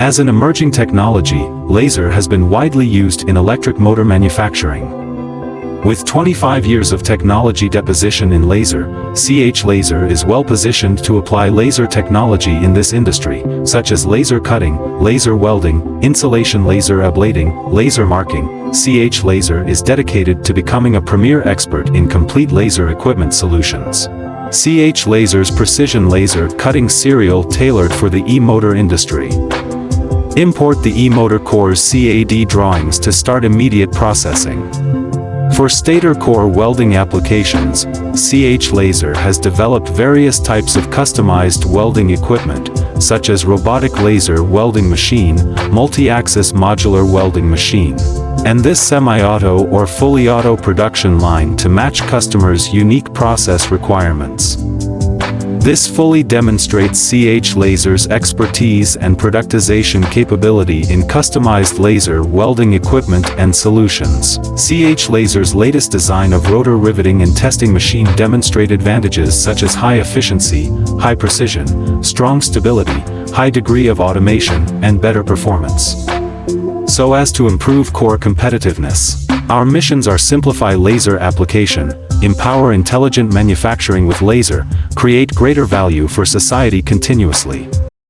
As an emerging technology, laser has been widely used in electric motor manufacturing. With 25 years of technology deposition in laser, CH Laser is well positioned to apply laser technology in this industry, such as laser cutting, laser welding, insulation laser ablating, laser marking. CH Laser is dedicated to becoming a premier expert in complete laser equipment solutions. CH Laser's precision laser cutting serial tailored for the e-motor industry. Import the e-motor core's CAD drawings to start immediate processing. For stator core welding applications, CH Laser has developed various types of customized welding equipment, such as robotic laser welding machine, multi-axis modular welding machine, and this semi-auto or fully auto production line to match customers' unique process requirements. This fully demonstrates CH Laser's expertise and productization capability in customized laser welding equipment and solutions. CH Laser's latest design of rotor riveting and testing machine demonstrate advantages such as high efficiency, high precision, strong stability, high degree of automation, and better performance, so as to improve core competitiveness. Our missions are simplify laser application, empower intelligent manufacturing with laser, create greater value for society continuously.